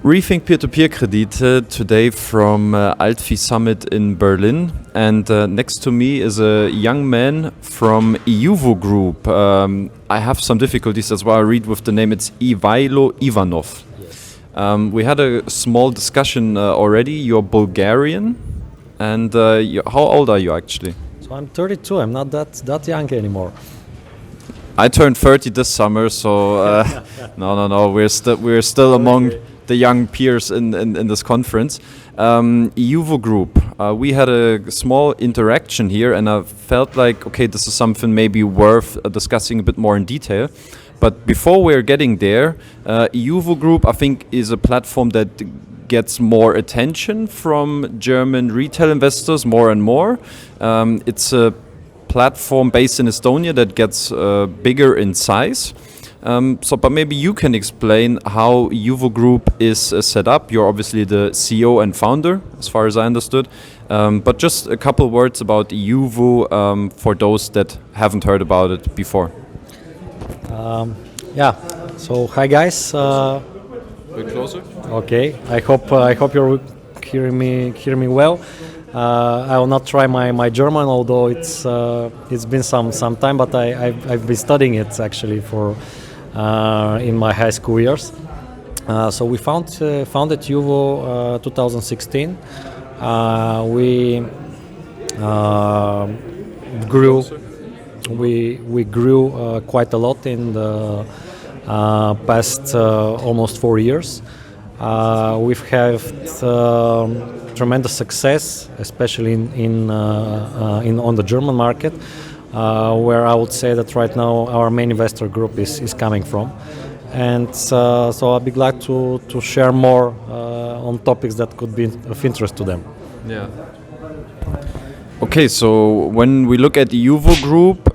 Rethink Peer-to-Peer Kredite today from Altfi Summit in Berlin, and next to me is a young man from iuvo Group. I have some difficulties, that's why I read with the name. It's Ivaylo Ivanov. Yes. We had a small discussion already. You're Bulgarian, and how old are you actually? So I'm 32. I'm not that young anymore. I turned 30 this summer, so no. We're still among the young peers in this conference. iuvo Group. We had a small interaction here, and I felt like, okay, this is something maybe worth discussing a bit more in detail. But before we're getting there, iuvo Group, I think, is a platform that gets more attention from German retail investors more and more. It's a platform based in Estonia that gets bigger in size. But maybe you can explain how iuvo Group is set up. You're obviously the CEO and founder, as far as I understood. But just a couple words about iuvo for those that haven't heard about it before. So hi guys. A bit closer. Okay. I hope you're hearing me well. I will not try my German, although it's been some time, but I've been studying it actually for in my high school years. So we founded iuvo 2016. We grew. We grew quite a lot in the past almost 4 years. We've had tremendous success, especially in on the German market, where I would say that right now our main investor group is coming from, and so I'll be glad to share more on topics that could be of interest to them. Yeah. Okay, so when we look at the iuvo Group,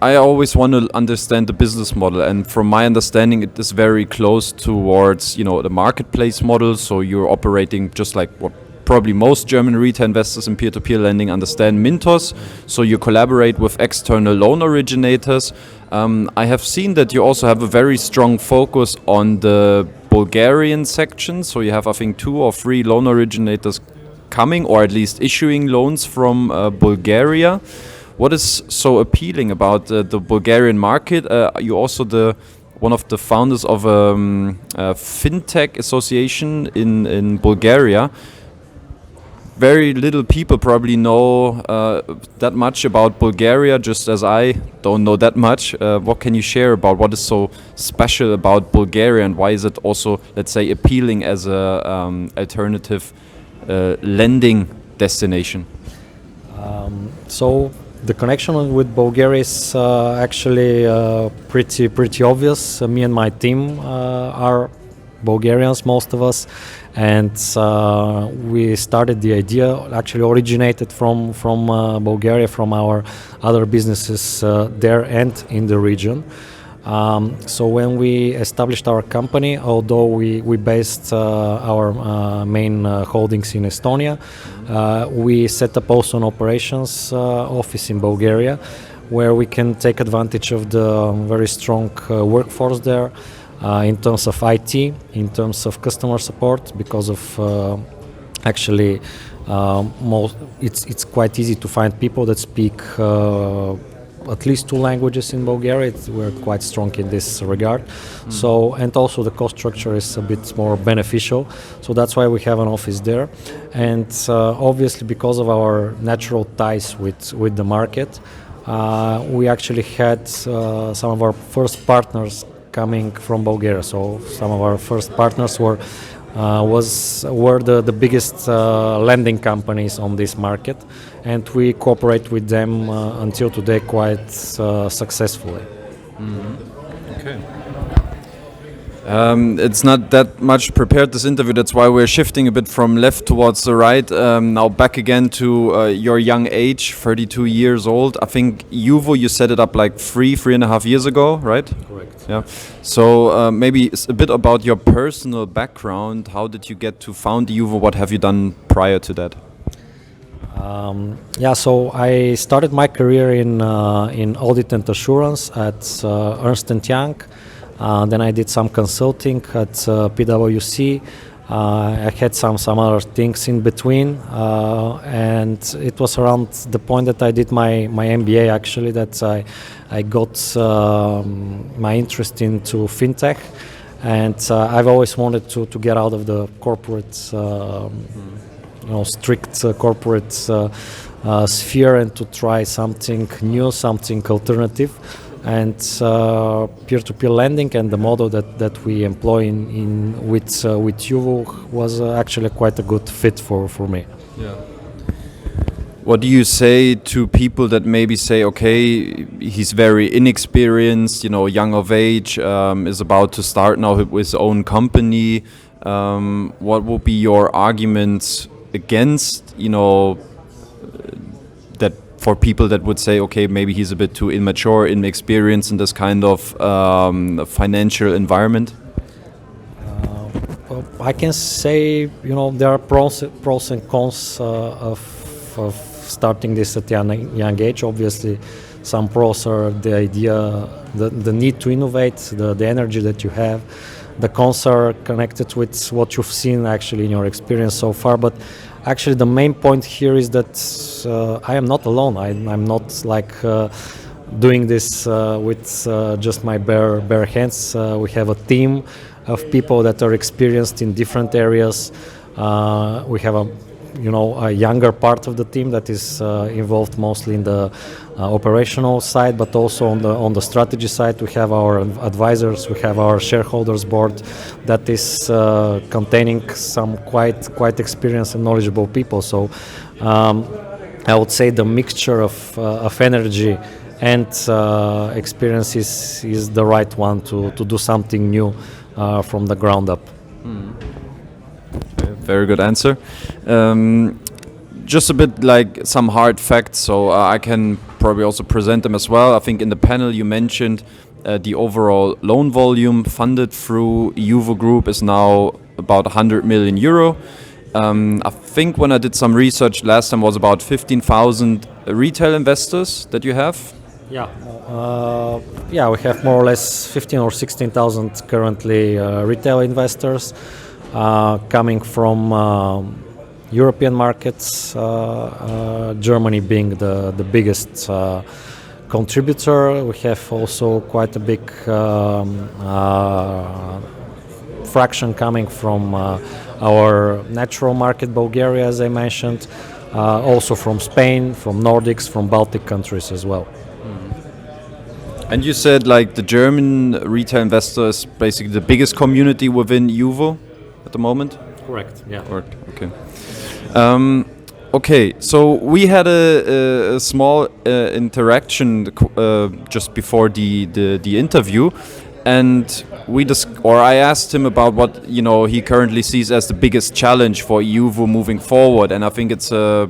I always want to understand the business model, and from my understanding, it is very close towards, the marketplace model. So you're operating just like what probably most German retail investors in peer-to-peer lending understand, Mintos. So you collaborate with external loan originators. I have seen that you also have a very strong focus on the Bulgarian section. So you have, I think, 2 or 3 loan originators coming, or at least issuing loans from Bulgaria. What is so appealing about the Bulgarian market? You're also one of the founders of a fintech association in Bulgaria. Very little people probably know that much about Bulgaria, just as I don't know that much. What can you share about what is so special about Bulgaria, and why is it also, let's say, appealing as a alternative lending destination? So the connection with Bulgaria is actually pretty obvious. Me and my team are Bulgarians, most of us, and we started the idea, actually originated from Bulgaria, from our other businesses there and in the region. So when we established our company, although we based our main holdings in Estonia, we set up also an operations office in Bulgaria, where we can take advantage of the very strong workforce there in terms of IT, in terms of customer support, because of actually it's quite easy to find people that speak at least 2 languages in Bulgaria. We're quite strong in this regard. So, and also the cost structure is a bit more beneficial. So that's why we have an office there. And obviously, because of our natural ties with the market, we actually had some of our first partners coming from Bulgaria. So some of our first partners were the biggest lending companies on this market, and we cooperate with them until today quite successfully. Mm-hmm. Okay. It's not that much prepared, this interview, that's why we're shifting a bit from left towards the right. Now back again to your young age, 32 years old. I think iuvo, you set it up like 3.5 years ago, right? Correct. Yeah. So maybe a bit about your personal background. How did you get to found iuvo? What have you done prior to that? So I started my career in audit and assurance at Ernst & Young. Then I did some consulting at PwC. I had some other things in between, and it was around the point that I did my MBA actually that I got my interest into fintech, and I've always wanted to get out of the corporate, strict corporate sphere and to try something new, something alternative. And peer-to-peer lending and the model that we employ with iuvo was actually quite a good fit for me. Yeah. What do you say to people that maybe say, okay, he's very inexperienced, young of age, is about to start now with his own company? What will be your arguments against, that for people that would say, okay, maybe he's a bit too immature, inexperienced in this kind of financial environment? Well, I can say, there are pros and cons of starting this at a young age. Obviously, some pros are the idea, the need to innovate, the energy that you have. The cons are connected with what you've seen actually in your experience so far. But actually, the main point here is that I am not alone. I'm not like doing this with just my bare hands. We have a team of people that are experienced in different areas. We have a younger part of the team that is involved mostly in the operational side, but also on the strategy side. We have our advisors, we have our shareholders board that is containing some quite experienced and knowledgeable people. So I would say the mixture of energy and experience is the right one to do something new from the ground up. Very good answer. Just a bit like some hard facts, so I can probably also present them as well. I think in the panel you mentioned the overall loan volume funded through iuvo Group is now about 100 million euro. I think when I did some research last time was about 15,000 retail investors that you have. Yeah, we have more or less 15 or 16,000 currently retail investors coming from European markets, Germany being the biggest contributor. We have also quite a big fraction coming from our natural market, Bulgaria, as I mentioned, also from Spain, from Nordics, from Baltic countries as well. And you said like the German retail investor is basically the biggest community within iuvo at the moment? Correct, yeah. Correct, okay. Okay, so we had a small interaction just before the interview, and I asked him about what he currently sees as the biggest challenge for iuvo moving forward, and I think it's a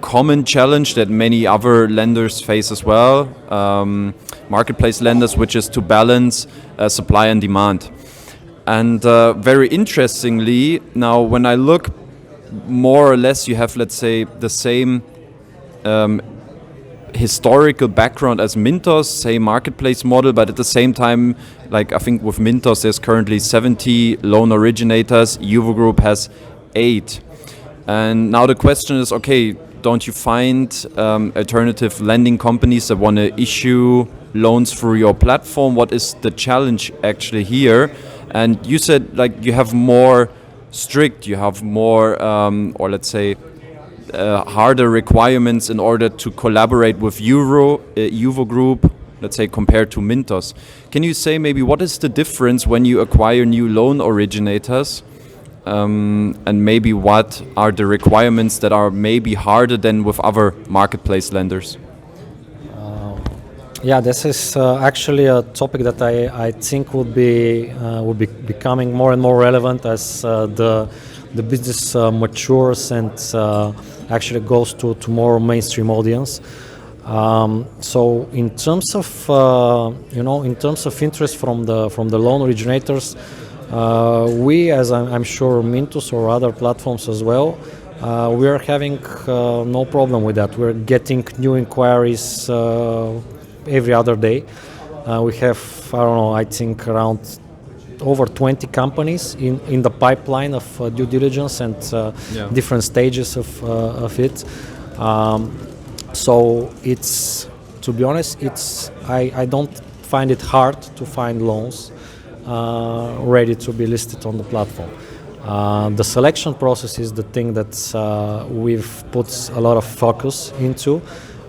common challenge that many other lenders face as well, marketplace lenders, which is to balance supply and demand. And very interestingly, now when I look, more or less you have, let's say, the same historical background as Mintos, same marketplace model, but at the same time, like I think with Mintos there's currently 70 loan originators, iuvo Group has 8. And now the question is, okay, don't you find alternative lending companies that want to issue loans through your platform? What is the challenge actually here? And you said like you have more strict, you have more, or let's say, harder requirements in order to collaborate with iuvo Group, let's say, compared to Mintos. Can you say maybe what is the difference when you acquire new loan originators, and maybe what are the requirements that are maybe harder than with other marketplace lenders? Yeah, this is actually a topic that I think will be becoming more and more relevant as the business matures and actually goes to more mainstream audience. So in terms of interest from the loan originators, we, as I'm sure Mintos or other platforms as well, we are having no problem with that. We're getting new inquiries every other day. We have I don't know, I think around over 20 companies in the pipeline of due diligence and different stages of it. So it's, to be honest, I don't find it hard to find loans ready to be listed on the platform. The selection process is the thing that we've put a lot of focus into.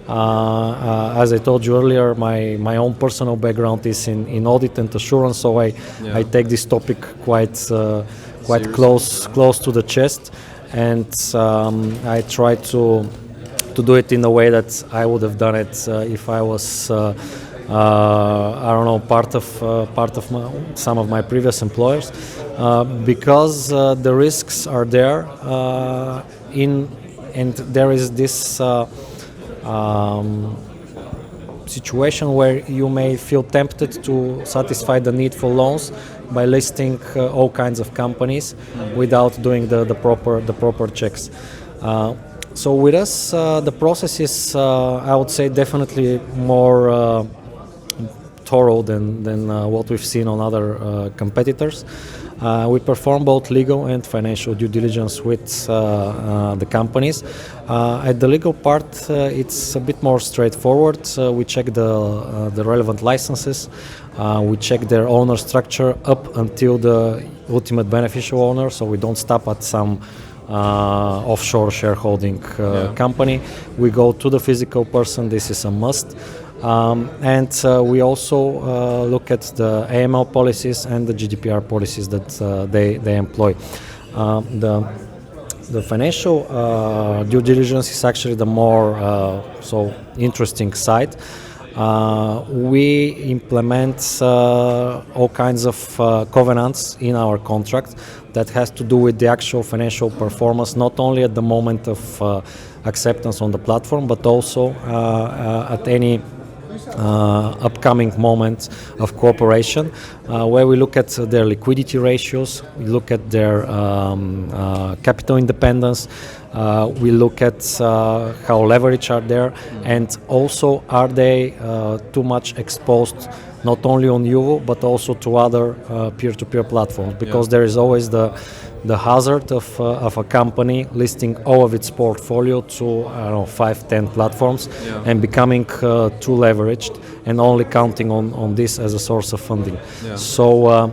As I told you earlier, my own personal background is in audit and assurance, so I take this topic quite close to the chest, and I try to do it in a way that I would have done it if I was I don't know, part of some of my previous employers, because the risks are there, and there is this situation where you may feel tempted to satisfy the need for loans by listing all kinds of companies without doing the proper checks. So with us, the process is, I would say, definitely more thorough than what we've seen on other competitors. We perform both legal and financial due diligence with the companies. At the legal part, it's a bit more straightforward. We check the relevant licenses. We check their owner structure up until the ultimate beneficial owner, so we don't stop at some offshore shareholding company. We go to the physical person. This is a must. And we also look at the AML policies and the GDPR policies that they employ. The financial due diligence is actually the more interesting side. We implement all kinds of covenants in our contract that has to do with the actual financial performance, not only at the moment of acceptance on the platform, but also at any upcoming moment of cooperation, where we look at their liquidity ratios, we look at their capital independence, we look at how leverage are there, and also are they too much exposed not only on iuvo but also to other peer-to-peer platforms, because there is always the hazard of a company listing all of its portfolio to 5-10 platforms and becoming too leveraged and only counting on this as a source of funding. So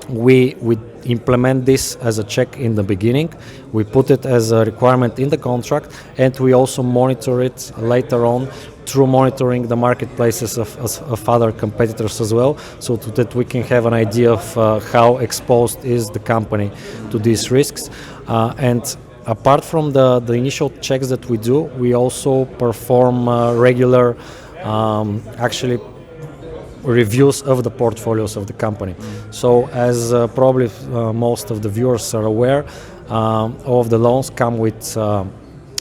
we implement this as a check in the beginning. We put it as a requirement in the contract, and we also monitor it later on through monitoring the marketplaces of other competitors as well, so that we can have an idea of how exposed is the company to these risks. And apart from the initial checks that we do, we also perform regular actually reviews of the portfolios of the company. So as probably most of the viewers are aware, all of the loans come with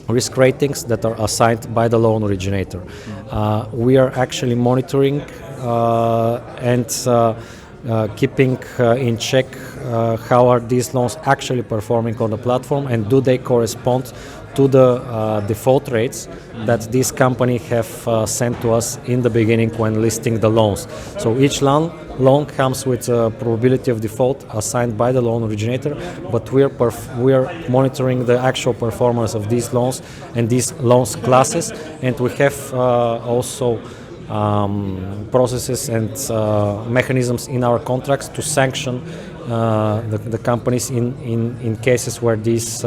risk ratings that are assigned by the loan originator. We are actually monitoring and keeping in check how are these loans actually performing on the platform, and do they correspond to the default rates that this company have sent to us in the beginning when listing the loans. So each loan comes with a probability of default assigned by the loan originator, but we are monitoring the actual performance of these loans and these loans classes, and we have also processes and mechanisms in our contracts to sanction the companies in cases where these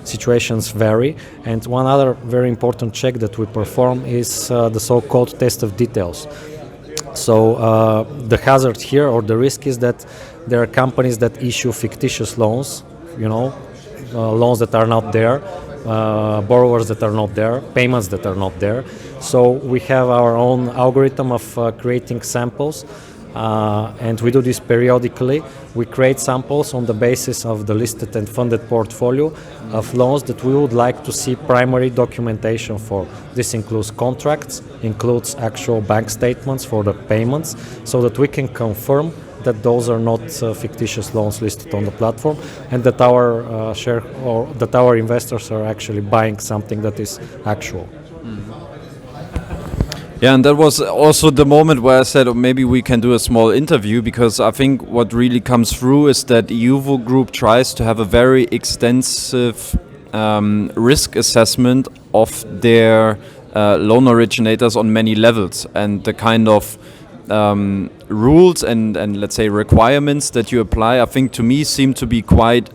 situations vary. And one other very important check that we perform is the so-called test of details. So the hazard here, or the risk, is that there are companies that issue fictitious loans, loans that are not there, borrowers that are not there, payments that are not there. So we have our own algorithm of creating samples, and we do this periodically. We create samples on the basis of the listed and funded portfolio of loans that we would like to see primary documentation for. This includes contracts, includes actual bank statements for the payments, so that we can confirm that those are not fictitious loans listed on the platform, and that our investors are actually buying something that is actual. Yeah, and that was also the moment where I said, oh, maybe we can do a small interview, because I think what really comes through is that iuvo Group tries to have a very extensive risk assessment of their loan originators on many levels, and the kind of rules and let's say requirements that you apply, I think to me seem to be quite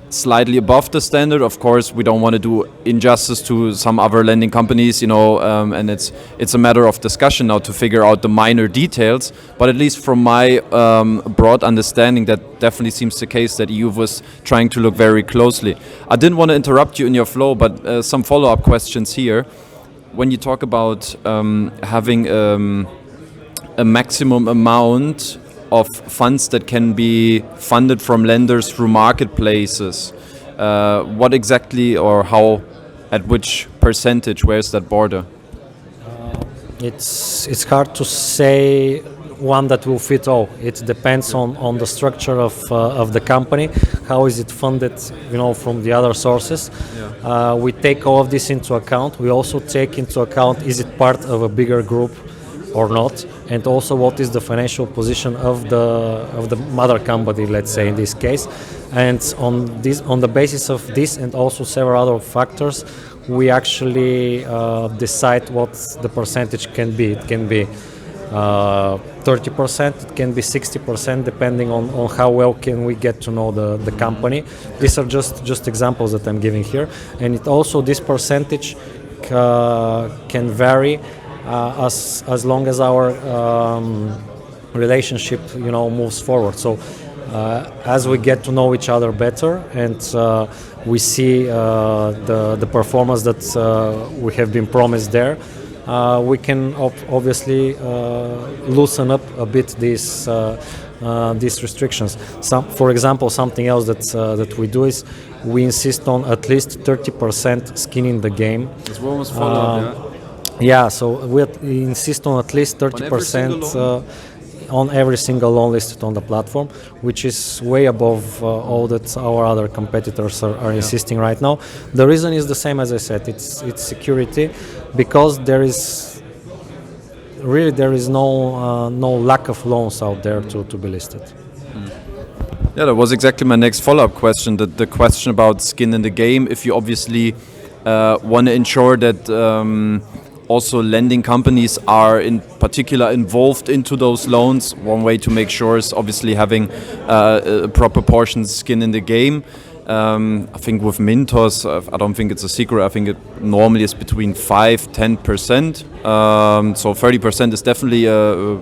slightly above the standard. Of course, we don't want to do injustice to some other lending companies, and it's a matter of discussion now to figure out the minor details. But at least from my broad understanding, that definitely seems the case, that EU was trying to look very closely. I didn't want to interrupt you in your flow, but some follow-up questions here. When you talk about having a maximum amount of funds that can be funded from lenders through marketplaces, what exactly, or how, at which percentage, where's that border? It's hard to say one that will fit all. It depends on the structure of the company, how is it funded, from the other sources. Yeah. We take all of this into account. We also take into account, is it part of a bigger group or not, and also what is the financial position of the mother company, let's say in this case. And on the basis of this and also several other factors, we actually decide what the percentage can be. It can be 30%, it can be 60%, depending on how well can we get to know the company. These are just examples that I'm giving here, and it also, this percentage can vary as long as our relationship moves forward. So as we get to know each other better, and we see the performance that we have been promised there, we can obviously loosen up a bit these restrictions. For example, something else that we do is we insist on at least 30% skin in the game. That's what was followed, yeah, so we insist on at least 30% on every single loan listed on the platform, which is way above all that our other competitors are insisting right now. The reason is the same as I said, it's security, because there is no lack of loans out there to be listed. Yeah, that was exactly my next follow-up question, the question about skin in the game. If you obviously want to ensure that also lending companies are in particular involved into those loans, one way to make sure is obviously having a proper portion skin in the game. I think with Mintos, I don't think it's a secret, I think it normally is between 5-10%. So 30% is definitely a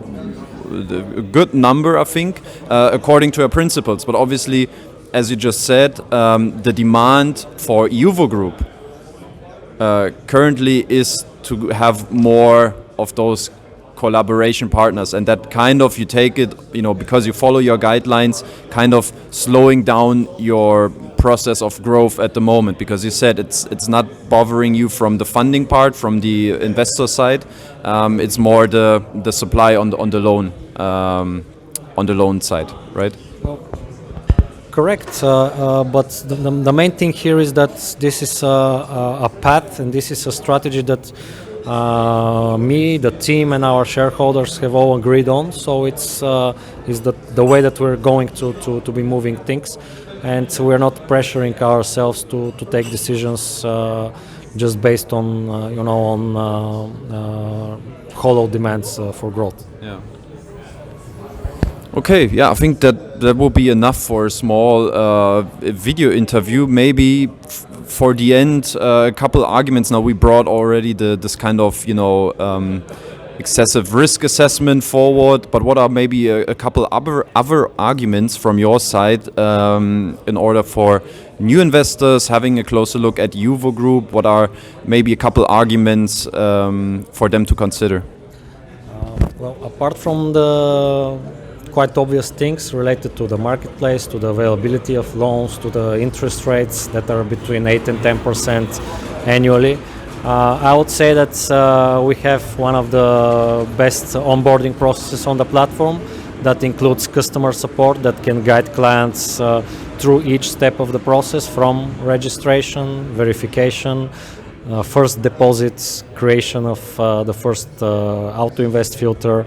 good number, I think, according to our principles. But obviously, as you just said, the demand for iuvo Group currently is to have more of those collaboration partners, and that kind of, you take it, because you follow your guidelines, kind of slowing down your process of growth at the moment, because you said it's not bothering you from the funding part, from the investor side, it's more the supply on the loan side, right? Correct, but the main thing here is that this is a path, and this is a strategy that me, the team, and our shareholders have all agreed on. So it's the way that we're going to be moving things, and we're not pressuring ourselves to take decisions just based on hollow demands for growth. Yeah. Okay, yeah, I think that will be enough for a small video interview. Maybe for the end, a couple arguments. Now, we brought already this kind of excessive risk assessment forward, but what are maybe a couple other arguments from your side in order for new investors having a closer look at iuvo Group? What are maybe a couple arguments for them to consider? Well, apart from the quite obvious things related to the marketplace, to the availability of loans, to the interest rates that are between 8 and 10% annually, I would say that we have one of the best onboarding processes on the platform that includes customer support that can guide clients through each step of the process, from registration, verification, first deposits, creation of the first auto invest filter,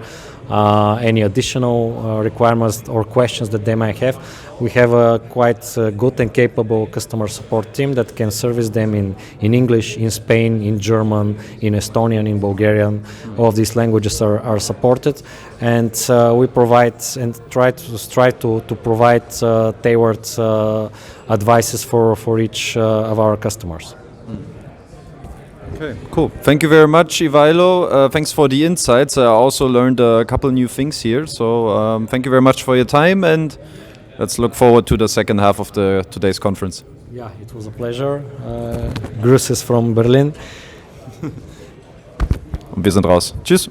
any additional requirements or questions that they might have. We have a quite good and capable customer support team that can service them in English, in Spain, in German, in Estonian, in Bulgarian. All of these languages are supported, and we provide and try to provide tailored advices for each of our customers. Okay, cool. Thank you very much, Ivaylo. Thanks for the insights. I also learned a couple new things here. So thank you very much for your time, and let's look forward to the second half of today's conference. Yeah, it was a pleasure. Grüßes from Berlin. Und wir sind raus. Tschüss.